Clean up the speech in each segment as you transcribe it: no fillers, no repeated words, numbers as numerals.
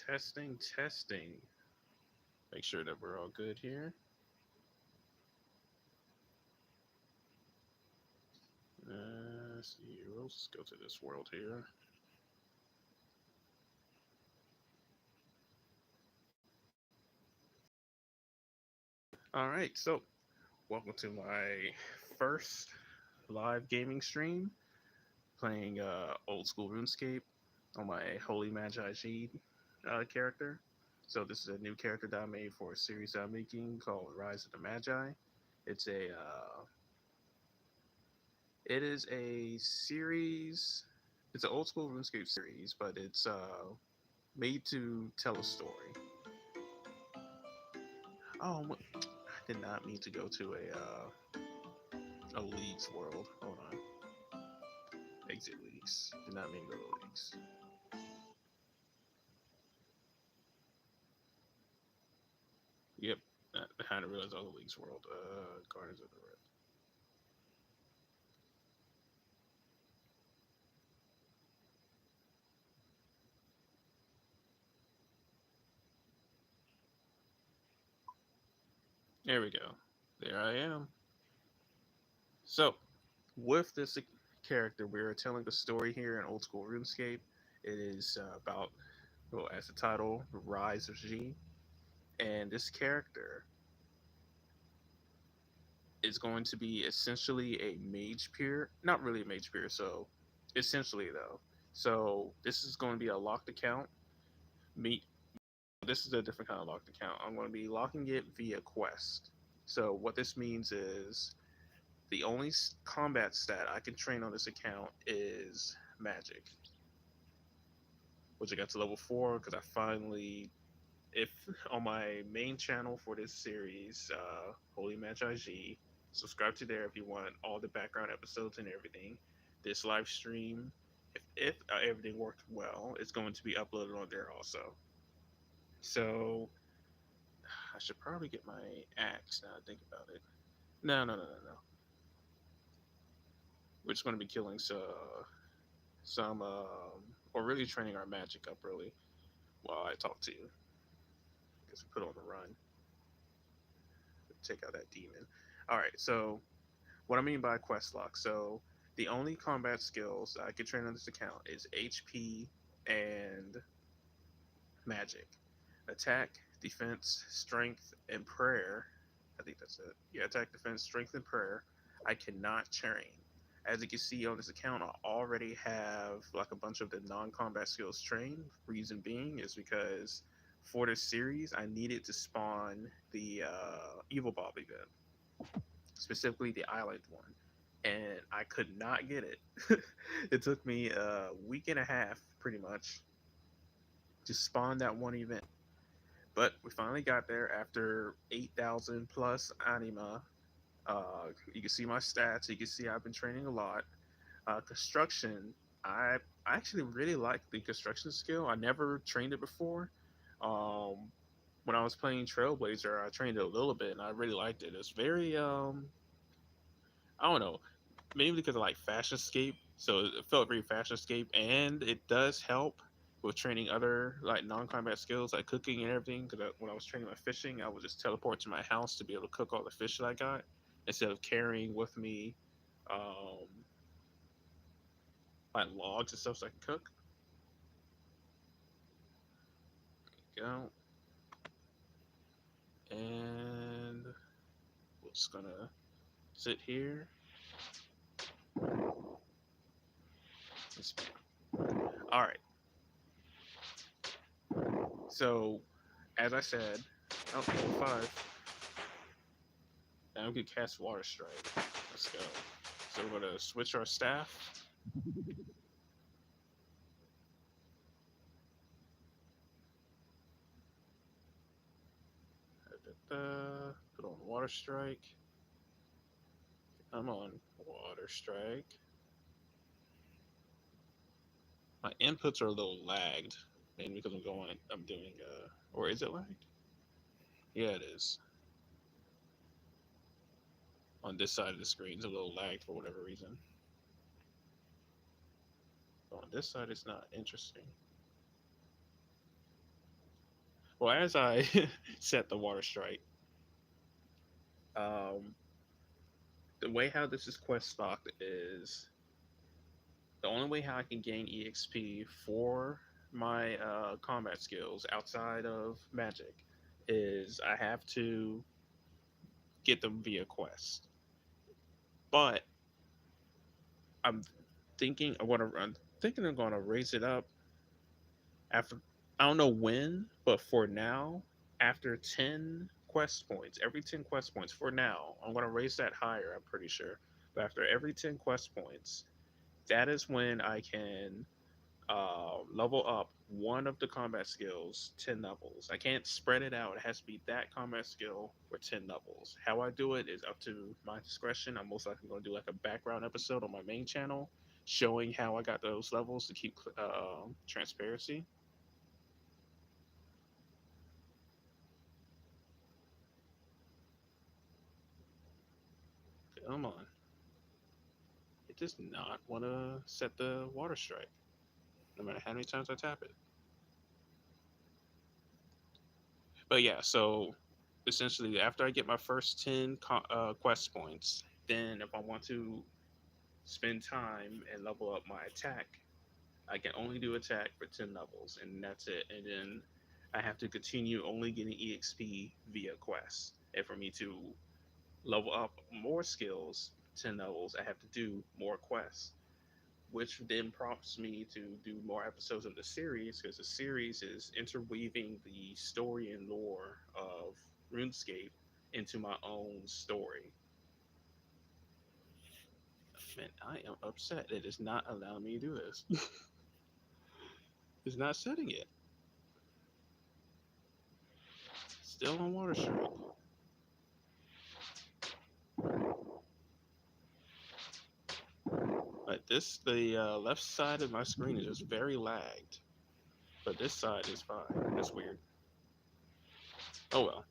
Testing, testing. Make sure that we're all good here. Let's see. Let's go to this world here. All right. So, welcome to my first live gaming stream playing old school RuneScape on my Holy Magi G character. So, this is a new character that I made for a series that I'm making called Rise of the Magi. It's it is a series. It's an old school RuneScape series, but it's made to tell a story. Oh, I did not mean to go to a leagues world. Hold on, exit leagues. Did not mean to go to leagues. Yep, I had to realize all the leagues world. Guardians of the Red. There we go. There I am. So, with this character, we're telling a story here in old school RuneScape. It is about, well, as the title, the Rise of G. And this character is going to be essentially a mage peer. Not really a mage peer, so essentially though. So this is going to be a locked account. Me, this is a different kind of locked account. I'm going to be locking it via quest. So what this means is the only combat stat I can train on this account is magic, which I got to level 4 because I finally, if on my main channel for this series, Holy Magi G, subscribe to there if you want all the background episodes and everything. This live stream, if everything worked well, it's going to be uploaded on there also. So I should probably get my axe now I think about it. No, no, no, no, no. We're just going to be killing some, or really training our magic up really while I talk to you. I guess we put on the run. Take out that demon. All right, so what I mean by quest lock. So the only combat skills I can train on this account is HP and magic. Attack, defense, strength, and prayer. I think that's it. Yeah, attack, defense, strength, and prayer. I cannot train. As you can see on this account, I already have like a bunch of the non-combat skills trained. Reason being is because for this series, I needed to spawn the Evil Bob event, specifically the island one, and I could not get it. It took me a week and a half, pretty much, to spawn that one event. But we finally got there after 8,000 plus anima. You can see my stats. You can see I've been training a lot. Construction, I actually really like the construction skill. I never trained it before. Um, when I was playing Trailblazer, I trained it a little bit, and I really liked it. It's very I don't know, maybe because I like Fashionscape, so it felt very Fashionscape, and it does help with training other like non-combat skills like cooking and everything. Because when I was training my fishing, I would just teleport to my house to be able to cook all the fish that I got instead of carrying with me um, like logs and stuff so I can cook. Go, and we're just gonna sit here. All right. So as I said, oh, level 5. Now we can cast Water Strike. Let's go. So we're gonna switch our staff. Put on Water Strike. I'm on Water Strike. My inputs are a little lagged, maybe because I'm doing, or is it lagged? Yeah, it is. On this side of the screen, it's a little lagged for whatever reason. But on this side, it's not interesting. Well, as I set the water strike, um, the way how this is quest locked is the only way how I can gain EXP for my combat skills outside of magic is I have to get them via quest. But I'm I'm thinking I'm gonna raise it up after, I don't know when, but for now, after 10 quest points, every 10 quest points for now, I'm gonna raise that higher, I'm pretty sure. But after every 10 quest points, that is when I can level up one of the combat skills 10 levels. I can't spread it out. It has to be that combat skill for 10 levels. How I do it is up to my discretion. I'm most likely going to do like a background episode on my main channel showing how I got those levels to keep transparency. Come on. It does not want to set the water strike, no matter how many times I tap it. But yeah, so essentially, after I get my first 10 quest points, then if I want to spend time and level up my attack, I can only do attack for 10 levels, and that's it. And then I have to continue only getting EXP via quests. And for me to level up more skills, 10 levels, I have to do more quests, which then prompts me to do more episodes of the series because the series is interweaving the story and lore of RuneScape into my own story. Man, I am upset. It is not allowing me to do this. It's not setting it. Still on water strike. But the left side of my screen is just very lagged. But this side is fine. That's weird. Oh well.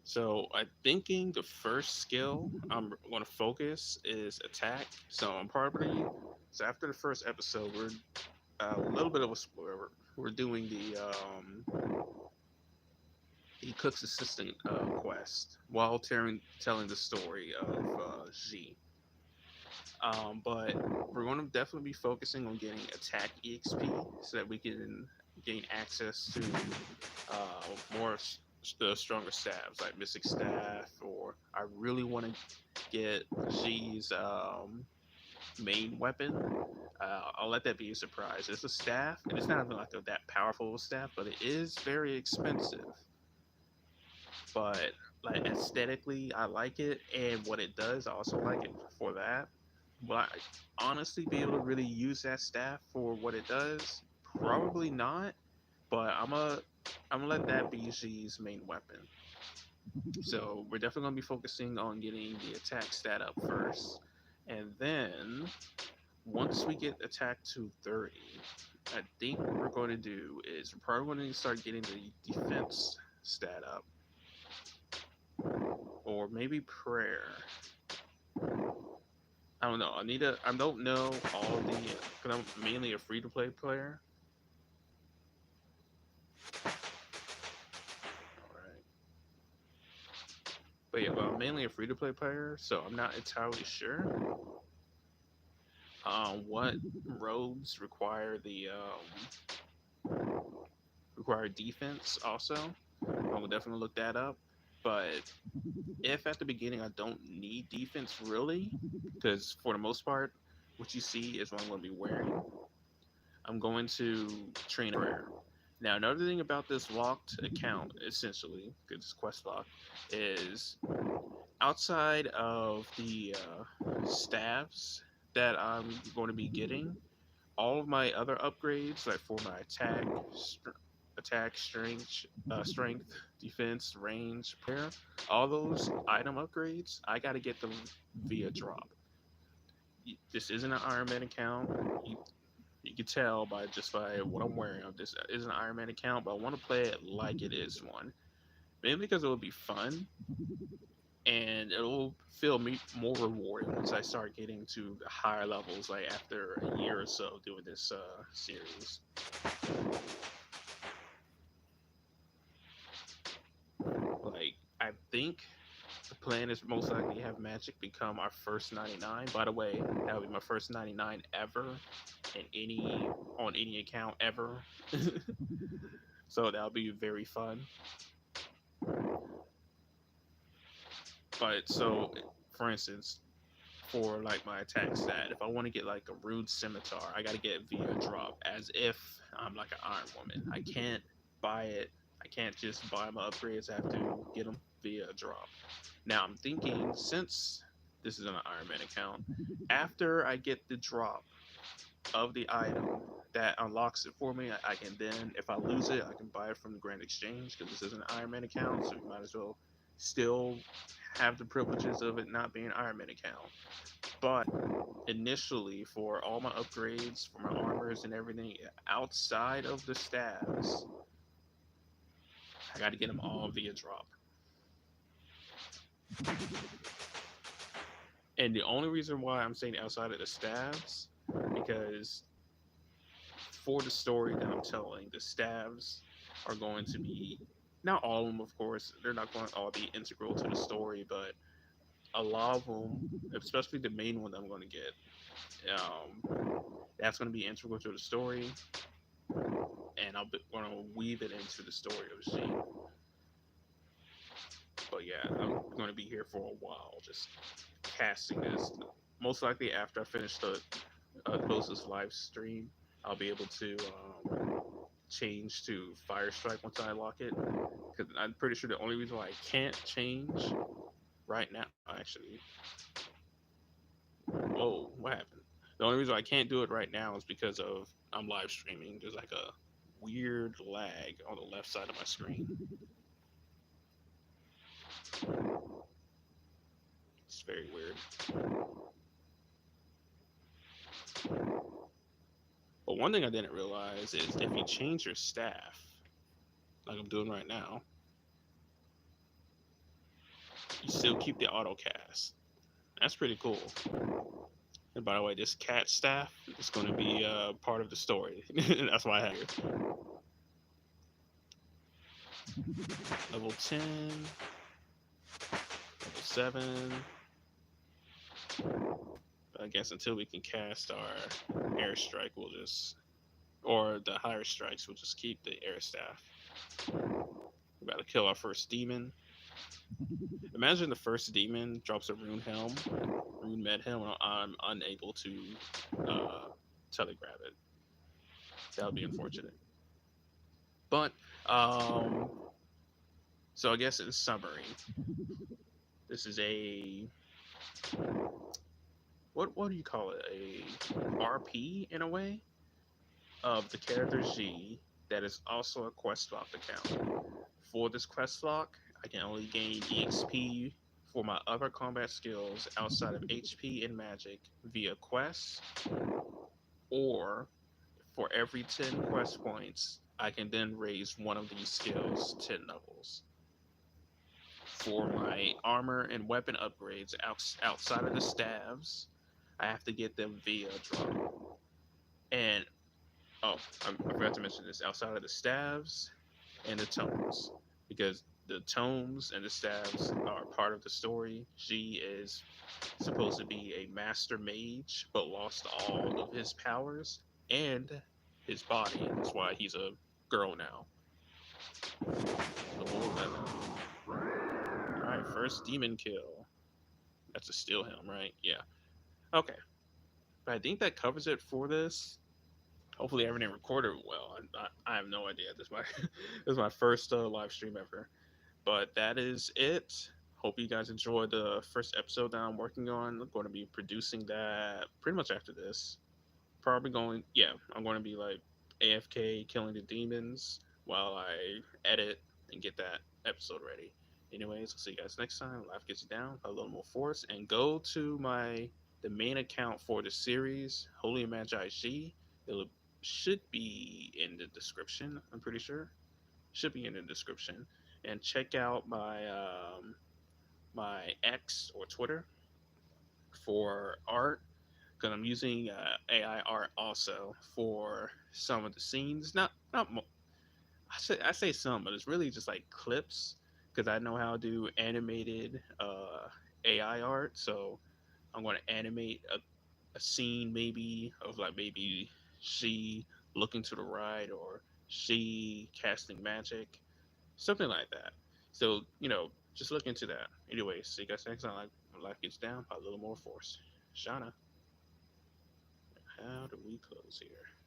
So I'm thinking the first skill I'm going to focus is attack. So I'm probably, so after the first episode, we're a little bit of a spoiler. We're doing the cook's assistant quest while telling the story of G. But we're going to definitely be focusing on getting attack EXP so that we can gain access to more the stronger staffs like Mystic Staff, or I really want to get G's main weapon. I'll let that be a surprise. It's a staff, and it's not even like that powerful of a staff, but it is very expensive. But like aesthetically, I like it, and what it does, I also like it for that. Will I honestly be able to really use that staff for what it does? Probably not. But I'm gonna let that be G's main weapon. So we're definitely gonna be focusing on getting the attack stat up first, and then once we get attack to 30, I think what we're going to do is we're probably going to start getting the defense stat up, or maybe prayer. I don't know. I don't know all the because I'm mainly a free to play player. All right. But yeah, I'm mainly a free to play player, so I'm not entirely sure what roads require defense. Also, I'm definitely look that up. But if at the beginning I don't need defense really, because for the most part, what you see is what I'm going to be wearing. I'm going to train prayer. Now, another thing about this locked account, essentially, because it's quest locked, is outside of the staffs that I'm going to be getting, all of my other upgrades, like for my attack, strength, defense, range, prayer, all those item upgrades, I got to get them via drop. This isn't an Iron Man account. You can tell by what I'm wearing. This is an Iron Man account, but I want to play it like it is one. Mainly because it would be fun. and it'll feel me more rewarding once I start getting to the higher levels, like after a year or so doing this series. Like I think the plan is most likely to have Magic become our first 99. By the way, that would be my first 99 ever in any on any account ever. So that'll be very fun. But so, for instance, for like my attack stat, if I want to get like a rude scimitar, I got to get it via drop, as if I'm like an Iron Woman. I can't buy it. I can't just buy my upgrades. I have to get them via drop. Now I'm thinking, since this is an Iron Man account, after I get the drop of the item that unlocks it for me, I can then, if I lose it, I can buy it from the Grand Exchange because this is an Iron Man account, so you might as well still have the privileges of it not being an Iron Man account. But initially, for all my upgrades, for my armors and everything outside of the stabs, I got to get them all via drop. And the only reason why I'm saying outside of the stabs, because for the story that I'm telling, the stabs are going to be, not all of them, of course, they're not going to all be integral to the story, but a lot of them, especially the main one that I'm going to get, that's going to be integral to the story, and I'm going to weave it into the story of Z. But yeah, I'm going to be here for a while, just casting this. Most likely after I finish the closest live stream, I'll be able to change to Fire Strike once I lock it. Because I'm pretty sure the only reason why I can't change right now, actually, whoa, what happened? The only reason I can't do it right now is because of I'm live streaming. There's like a weird lag on the left side of my screen. It's very weird. But one thing I didn't realize is if you change your staff, like I'm doing right now, you still keep the auto cast. That's pretty cool. And by the way, this cat staff is going to be part of the story. That's why I have it. Level 10, level 7. But I guess until we can cast our airstrike, we'll just, or the higher strikes, we'll just keep the air staff. We gotta kill our first demon. Imagine the first demon drops a rune helm, rune med helm, and I'm unable to telegraph it. That would be unfortunate. But so I guess in summary, this is a what do you call it? A RP in a way of the character G that is also a quest lock account. For this quest lock, I can only gain EXP for my other combat skills outside of HP and magic via quests, or for every 10 quest points, I can then raise one of these skills 10 levels. For my armor and weapon upgrades outside of the staves, I have to get them via drop. And oh, I forgot to mention this. Outside of the staves and the tomes, because the tomes and the staves are part of the story. G is supposed to be a master mage, but lost all of his powers and his body. That's why he's a girl now. Level 11. Alright, first demon kill. That's a steel helm, right? Yeah. Okay. But I think that covers it for this. Hopefully everything recorded well. I have no idea. This is my this is my first live stream ever. But that is it. Hope you guys enjoyed the first episode that I'm working on. I'm going to be producing that pretty much after this. Probably going, yeah, I'm going to be like AFK killing the demons while I edit and get that episode ready. Anyways, I'll see you guys next time. Life gets you down, a little more force, and go to the main account for the series, Holy Magi G. It should be in the description. I'm pretty sure should be in the description, and check out my my X or Twitter for art because I'm using AI art also for some of the scenes. Not I say some, but it's really just like clips because I know how to do animated AI art. So I'm going to animate a scene maybe of like maybe she looking to the right or she casting magic, something like that. So just look into that. Anyway, see you guys next time. Like when life gets down, a little more force. Shauna, how do we close here?